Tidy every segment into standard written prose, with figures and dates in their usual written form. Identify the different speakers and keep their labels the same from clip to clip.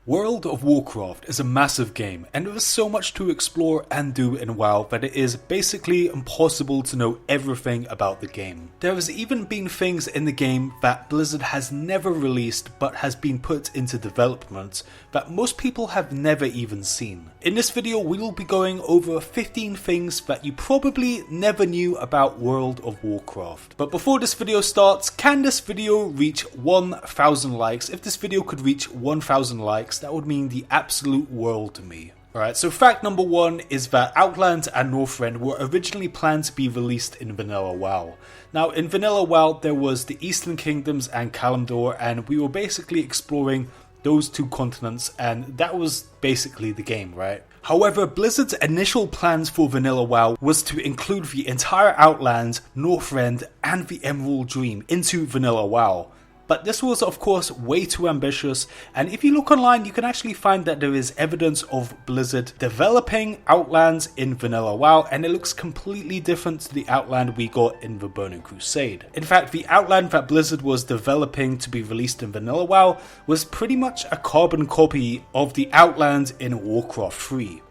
Speaker 1: World of Warcraft is a massive game, and there is so much to explore and do in WoW that it is basically impossible to know everything about the game. There has even been things in the game that Blizzard has never released but has been put into development that most people have never even seen. In this video we will be going over 15 things that you probably never knew about World of Warcraft. But before this video starts, can this video reach 1,000 likes? If this video could reach 1,000 likes, that would mean the absolute world to me. Alright, so fact number one is that Outland and Northrend were originally planned to be released in Vanilla WoW. Now, in Vanilla WoW, there was the Eastern Kingdoms and Kalimdor, and we were basically exploring those two continents, and that was basically the game, right? However, Blizzard's initial plans for Vanilla WoW was to include the entire Outland, Northrend, and the Emerald Dream into Vanilla WoW. But this was of course way too ambitious, and if you look online you can actually find that there is evidence of Blizzard developing Outlands in Vanilla WoW, and it looks completely different to the Outland we got in the Burning Crusade. In fact, the Outland that Blizzard was developing to be released in Vanilla WoW was pretty much a carbon copy of the Outland in Warcraft 3.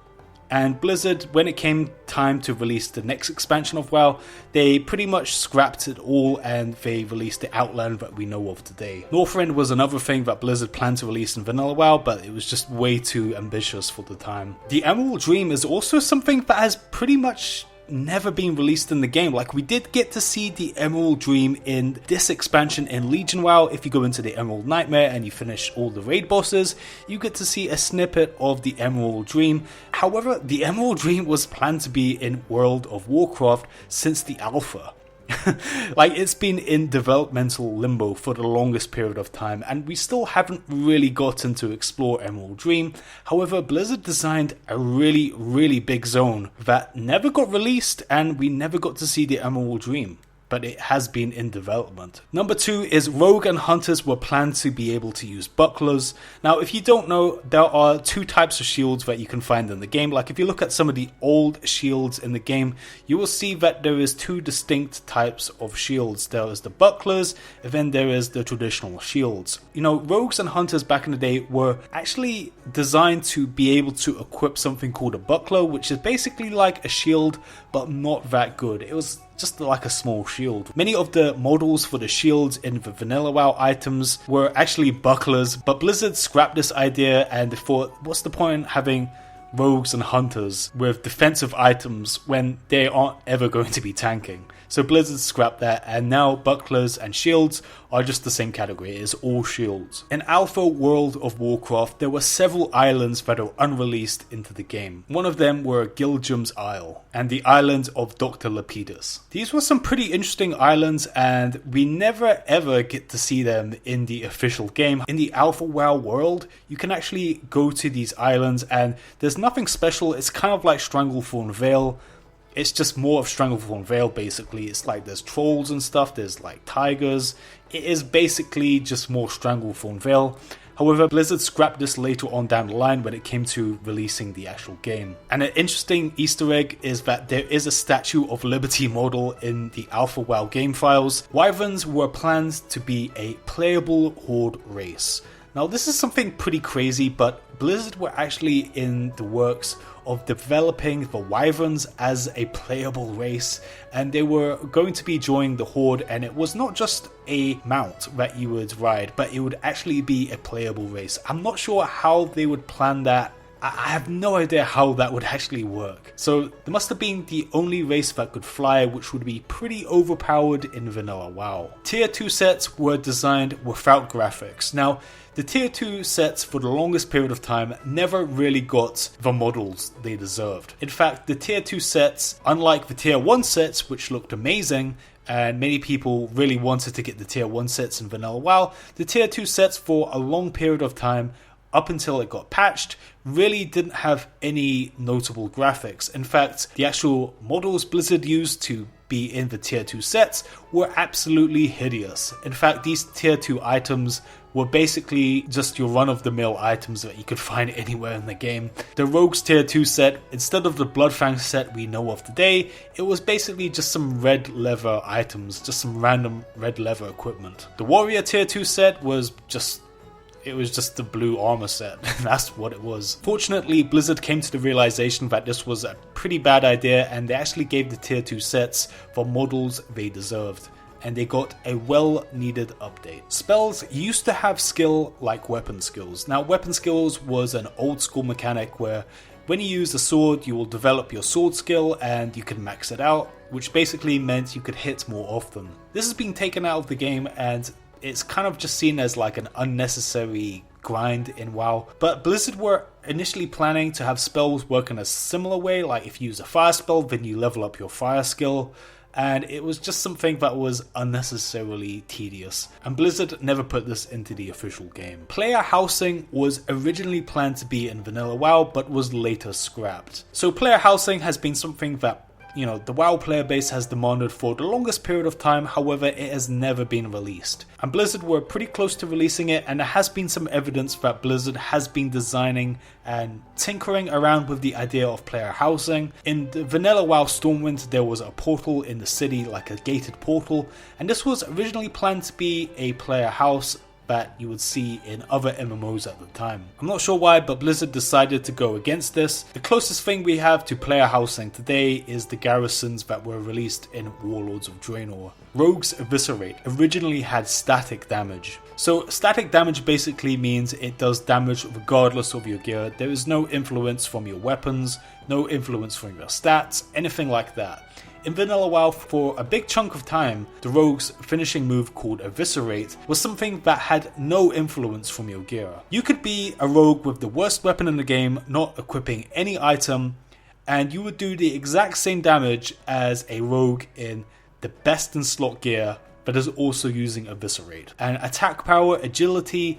Speaker 1: And Blizzard, when it came time to release the next expansion of WoW, they pretty much scrapped it all and they released the Outland that we know of today. Northrend was another thing that Blizzard planned to release in Vanilla WoW, but it was just way too ambitious for the time. The Emerald Dream is also something that has pretty much never been released in the game. Like, we did get to see the Emerald Dream in this expansion in Legion WoW. If you go into the Emerald Nightmare and you finish all the raid bosses, you get to see a snippet of the Emerald Dream. However, the Emerald Dream was planned to be in World of Warcraft since the alpha. Like, it's been in developmental limbo for the longest period of time, and we still haven't really gotten to explore Emerald Dream. However, Blizzard designed a really big zone that never got released, and we never got to see the Emerald Dream, but it has been in development. Number two is rogue and hunters were planned to be able to use bucklers. Now, if you don't know, there are two types of shields that you can find in the game. Like, if you look at some of the old shields in the game, you will see that there is two distinct types of shields. There is the bucklers, and then there is the traditional shields. You know, rogues and hunters back in the day were actually designed to be able to equip something called a buckler, which is basically like a shield, but not that good. It was just like a small shield. Many of the models for the shields in the Vanilla WoW items were actually bucklers, but Blizzard scrapped this idea and they thought, what's the point in having rogues and hunters with defensive items when they aren't ever going to be tanking? So Blizzard scrapped that, and now bucklers and shields are just the same category. It is all shields. In Alpha World of Warcraft, there were several islands that are unreleased into the game. One of them were Gil'jaar's Isle and the island of Dr. Lepidus. These were some pretty interesting islands, and we never ever get to see them in the official game. In the Alpha WoW world, you can actually go to these islands, and there's nothing special. It's kind of like Stranglethorn Vale. It's just more of Stranglethorn Vale, basically. It's like there's trolls and stuff, there's like tigers. It is basically just more Stranglethorn Vale. However, Blizzard scrapped this later on down the line when it came to releasing the actual game. And an interesting Easter egg is that there is a Statue of Liberty model in the Alpha WoW game files. Wyverns were planned to be a playable horde race. Now, this is something pretty crazy, but Blizzard were actually in the works of developing the Wyverns as a playable race, and they were going to be joining the Horde, and it was not just a mount that you would ride, but it would actually be a playable race. I'm not sure how they would plan that. I have no idea how that would actually work. So there must have been the only race that could fly, which would be pretty overpowered in Vanilla WoW. Tier 2 sets were designed without graphics. Now, the Tier 2 sets for the longest period of time never really got the models they deserved. In fact, the Tier 2 sets, unlike the Tier 1 sets, which looked amazing, and many people really wanted to get the Tier 1 sets in Vanilla WoW, the Tier 2 sets for a long period of time, up until it got patched, really didn't have any notable graphics. In fact, the actual models Blizzard used to be in the Tier 2 sets were absolutely hideous. In fact, these Tier 2 items were basically just your run-of-the-mill items that you could find anywhere in the game. The Rogues Tier 2 set, instead of the Bloodfang set we know of today, it was basically just some red leather items, just some random red leather equipment. The Warrior Tier 2 set was just it was just the blue armor set. That's what it was. Fortunately, Blizzard came to the realization that this was a pretty bad idea, and they actually gave the tier 2 sets for models they deserved. And they got a well-needed update. Spells used to have skill like weapon skills. Now, weapon skills was an old school mechanic where when you use a sword, you will develop your sword skill and you can max it out, which basically meant you could hit more often. This has been taken out of the game, and it's kind of just seen as like an unnecessary grind in WoW. But Blizzard were initially planning to have spells work in a similar way, like if you use a fire spell, then you level up your fire skill. And it was just something that was unnecessarily tedious, and Blizzard never put this into the official game. Player housing was originally planned to be in vanilla WoW, but was later scrapped. So player housing has been something that, you know, the WoW player base has demanded for the longest period of time. However, it has never been released. And Blizzard were pretty close to releasing it, and there has been some evidence that Blizzard has been designing and tinkering around with the idea of player housing. In the vanilla WoW Stormwind, there was a portal in the city, like a gated portal, and this was originally planned to be a player house that you would see in other MMOs at the time. I'm not sure why, but Blizzard decided to go against this. The closest thing we have to player housing today is the garrisons that were released in Warlords of Draenor. Rogue's Eviscerate originally had static damage. So static damage basically means it does damage regardless of your gear. There is no influence from your weapons, no influence from your stats, anything like that. In vanilla WoW, for a big chunk of time, the rogue's finishing move called Eviscerate was something that had no influence from your gear. You could be a rogue with the worst weapon in the game, not equipping any item, and you would do the exact same damage as a rogue in the best in slot gear that is also using Eviscerate. And attack power, agility,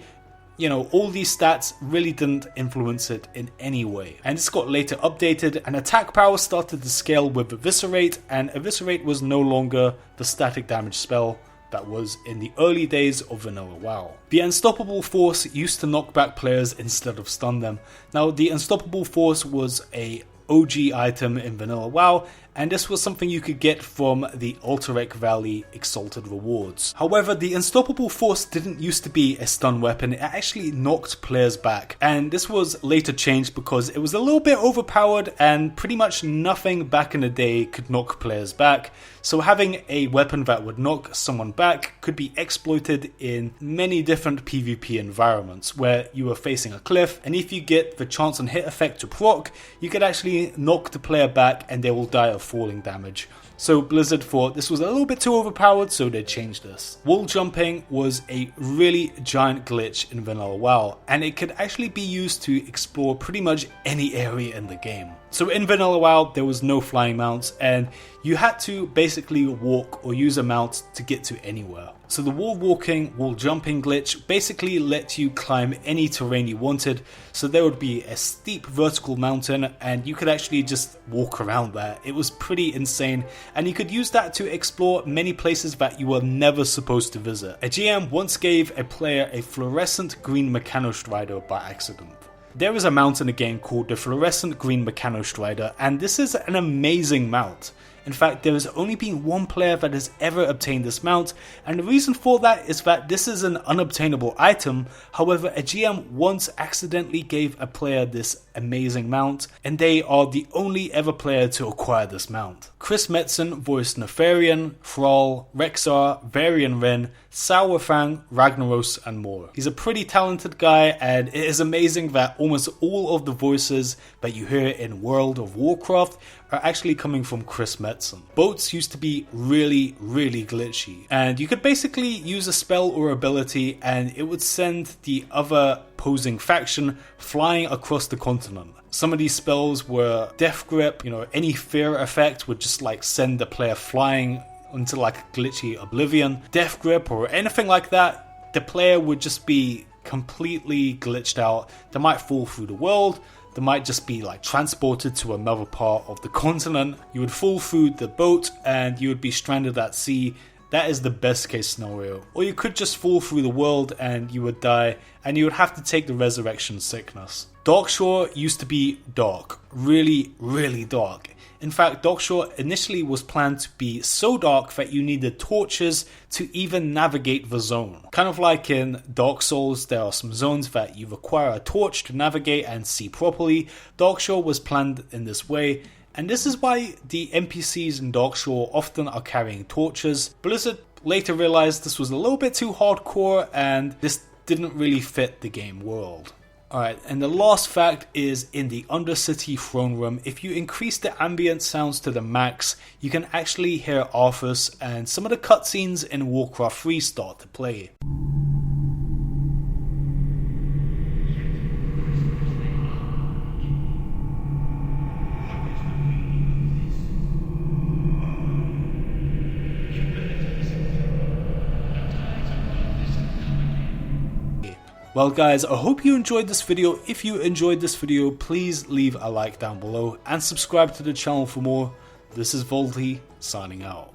Speaker 1: you know, all these stats really didn't influence it in any way. And this got later updated, and attack power started to scale with Eviscerate, and Eviscerate was no longer the static damage spell that was in the early days of vanilla WoW. The Unstoppable Force used to knock back players instead of stun them. Now, the Unstoppable Force was a OG item in vanilla WoW, and this was something you could get from the Alterac Valley Exalted Rewards. However, the Unstoppable Force didn't used to be a stun weapon, it actually knocked players back, and this was later changed because it was a little bit overpowered and pretty much nothing back in the day could knock players back. So having a weapon that would knock someone back could be exploited in many different PvP environments where you were facing a cliff, and if you get the chance and hit effect to proc, you could actually knock the player back and they will die of falling damage. So Blizzard thought this was a little bit too overpowered, so they changed this. Wall jumping was a really giant glitch in vanilla WoW, and it could actually be used to explore pretty much any area in the game. So in vanilla WoW, there was no flying mounts, and you had to basically walk or use a mount to get to anywhere. So the wall walking, wall jumping glitch basically let you climb any terrain you wanted. So there would be a steep vertical mountain and you could actually just walk around there. It was pretty insane, and you could use that to explore many places that you were never supposed to visit. A GM once gave a player a fluorescent green Mechanostrider by accident. There is a mount in the game called the Fluorescent Green Mechanostrider, and this is an amazing mount. In fact, there has only been one player that has ever obtained this mount, and the reason for that is that this is an unobtainable item. However, a GM once accidentally gave a player this amazing mount, and they are the only ever player to acquire this mount. Chris Metzen voiced Nefarian, Thrall, Rexar, Varian Wren, Sourfang, Ragnaros, and more. He's a pretty talented guy, and it is amazing that almost all of the voices that you hear in World of Warcraft are actually coming from Chris Metzen. Boats used to be really glitchy, and you could basically use a spell or ability and it would send the other opposing faction flying across the continent. Some of these spells were Death Grip, any fear effect would just like send the player flying into like glitchy oblivion. Death Grip or anything like that, the player would just be completely glitched out. They might fall through the world, they might just be like transported to another part of the continent. You would fall through the boat and you would be stranded at sea, That is the best case scenario. Or you could just fall through the world and you would die, and you would have to take the resurrection sickness. Darkshore used to be dark. Really, really dark. In fact, Darkshore initially was planned to be so dark that you needed torches to even navigate the zone. Kind of like in Dark Souls, there are some zones that you require a torch to navigate and see properly. Darkshore was planned in this way, and this is why the NPCs in Darkshore often are carrying torches. Blizzard later realized this was a little bit too hardcore and this didn't really fit the game world. Alright, and the last fact is in the Undercity throne room, if you increase the ambient sounds to the max, you can actually hear Arthas and some of the cutscenes in Warcraft 3 start to play. Well guys, I hope you enjoyed this video. If you enjoyed this video, please leave a like down below and subscribe to the channel for more. This is vaulty, signing out.